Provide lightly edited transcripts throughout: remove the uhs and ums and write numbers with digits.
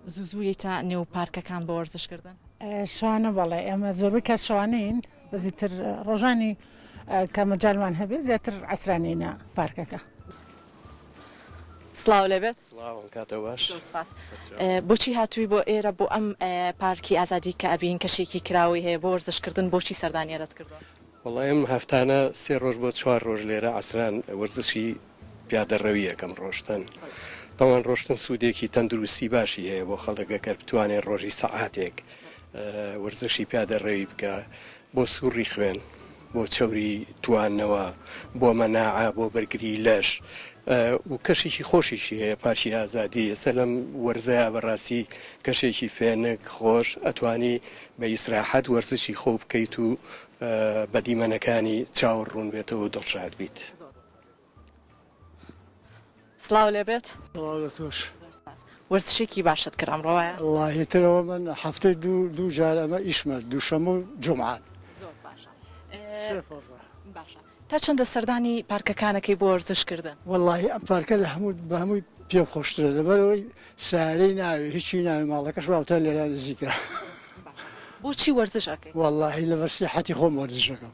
زووزوویتە نێو پارکەکان بە وەرزشکردن؟ شوانە بەڵێ ئێمە زۆربەی کات شوانین بەزیتر ڕۆژانی کە مەجالمان هەبێت زیاتر عسرانینە پارکەکە. سڵاو لەبێت. سڵاو کاتە باش. بۆچی هاتووی بۆ ئێرە بۆ ئەم پارکی ئازادی کە ئەبین کەشێکی کراوی هەیە بۆ وەرزشکردن بۆچی سەردانیێرت کردووە؟ وەڵای ئەم هەفتانە 3 ڕۆژ بۆ 4 ڕۆژ لێرە عسران وەرزشی پیادەڕەوی یەکەم ڕۆشتن. تاوان ڕۆشتن سوودێکی تەندروستی باشی هەیە بۆ خەڵکەکە کە بتوانێت ڕۆژی سەعاتێک وەرزشی پیادەڕەوی بکە بۆ سووڕی خوێن، بۆ چەوری توانەوە، بۆ مەناعە، بۆ بەرگری لەش و کەشێکی خۆشیشی هەیە پارکی ئازادی. ئێستا لەم وەرزەیە بەڕاستی کەشێکی فێنک خۆش ئەتوانی بە ئیسراحەت وەرزشی خۆ بکەیت و بە دیمەنەکانی چاوەڕ ڕوون بێتەوە و دڵشاد بیت. سڵاو لێبێت. سڵاو لە تۆش. وەرزشێکی باشت کرد ئەمڕۆوایە؟ وڵاهی ترەوە من هەفتەی دوو جار ئەمە ئیشمە دووشەمە و جومعات. زۆر باشە. باشە. تا چەندە سەردانی پارکەکانەکەی بۆ وەرزشکردن؟ وەڵاهی ئەم پارکە لە هەمووی پێم خۆشترە لەبەرەوەی سارەی ناوێ هیچی ناوێ ماڵەکەش باوتە لێرە نزیکە. بۆچی وەرزش ئەکەی؟ وەڵاهی لەبەر سیحەتی خۆم وەرزشەکەم.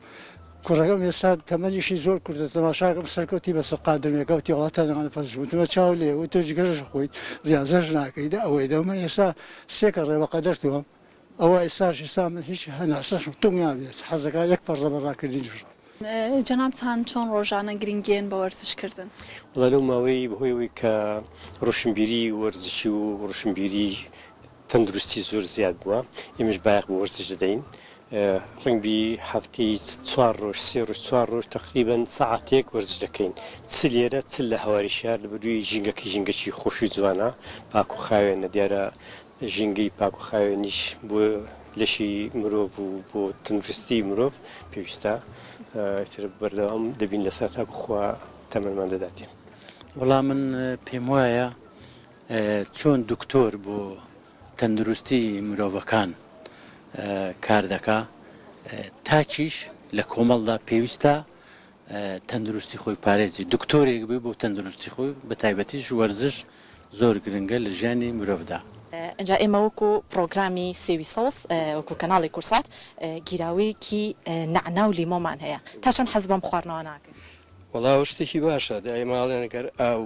کوڕەکەم ئێستا تەمەنیشی زۆر کورتە تەماشاکەم سەرکەوتی بە سەقادەمێکەوتی وڵاتە دەغانە فەزبووتمە چاو لێ و تۆ جگەرش خۆیت ریاضەش ناکەیدا ئەوەی دە من ئێستا سێکە ڕێوەقە دەرتووەم ئەوە ئێستاش ئێستا من هیچ هەناسەشم تۆم نابێت حەزەکە یەک پەڕە بەڕاکردنی جوژە. جەنابتان چۆن ڕۆژانە گرنگێن بە وەرزشکردن؟ وەڵا لەو ماوەی بەهۆیەوەی کە ڕۆشنبیری وەرزشی و ڕۆشنبیری تەندروستی زۆر زیاد بووە ئێمەش بایەق بە وەرزش دەدەین. ڕنگبی هەفتەی 4 ڕۆژ 3 ڕۆژ 4 ڕۆژ تقریبان سەعاتێک وەرزش دەکەین. چ لێرە چ لە هەواری شار لەبەروی ژینگەکی خۆشی جوانە پاک و خاوێنە دیارە ژینگەی پاک و خاوێنیش بۆ لەشی مرۆڤ و بۆ تەندروستی مرۆڤ پێویستە بەردەوام دەبین لەسەر تاکوخوا تەمەمان دەداتین. وەڵام من پێم وایە چۆن دکتۆر بۆ تەندروستی مرۆڤەکان کار دەکا تاچیش لە کۆمەڵدا پێویستە تەندروستی خۆی پارێزی دکتۆرێک بێ بۆ تەندروستی خۆی بە تایبەتیش وەرزش زۆر گرنگە لە ژیانی مرۆڤدا. ئەجا ئێمە وەکو پرۆگرامی سێوی سەوس وەکو کەناڵی کورسات گیراوەیەکی نەعنا و لیمۆمان هەیە تا چەند حەز بەم خواردنەوە ناکەین؟ وەڵا شتێکی باشە دای ماڵێن ئەگەر ئاو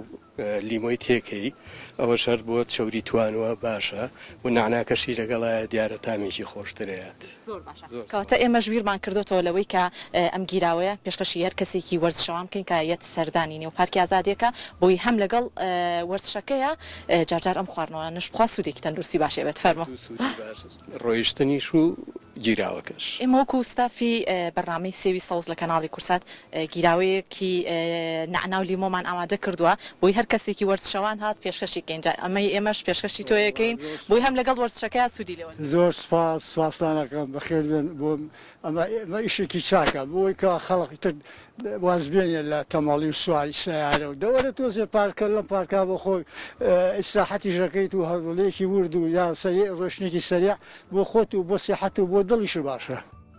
لیمۆی تێکەی ئەوە شەر بۆ چەوری توانوە باشە و نعناکەشی لەگەڵایە دیارە تامێکی خۆشترێت. زۆر باشە. کەواتە ئێمە ژبیرمان کردوتەوە لەوەی کە ئەم گیراوەیە پێشکەشی هەر کەسێکی وەرزشەوە بکەین کە یەت سەردانی نێو پارکی ئازادیەکە بۆی هەم لەگەڵ وەرزشەکەیە جارجار ئەم خواردنەوە نشبخوا سوودێکی تەندروستی باشێ بێت فەرمۆ. ڕۆیشتنیش و گیراوەکەش. ئێمە وەکو ستافی بەرنامەی سێوی سەوز لە کەناڵی کورسات گیراوەیەکی نعنا و لیمۆمان ئامادە کردووە بۆی هەر کەسێکی وەرزشەوان هات پێشکەشی کەین ئەمەی ئێمەش پێشکەشی تۆیەکەین بۆی هەم لەگەڵ وەرزشەکەی سوودی لێوە. زۆر سپاسدانەکەم بەخێر بێن بۆ ئەمە ئیشێکی چاکە بۆی کە خەڵقی تر وازبێنێ لە تەماڵی و سواری سیارە و دەوەرە تۆزێ پارکە لەم پارکا بۆ خۆی ئیسراحەتی ژەکەیت و هەرڵەیەکی ورد و یا ڕۆشنێکی سەریع بۆ خۆت و بۆ سیحەت و بۆ دڵیش باشە.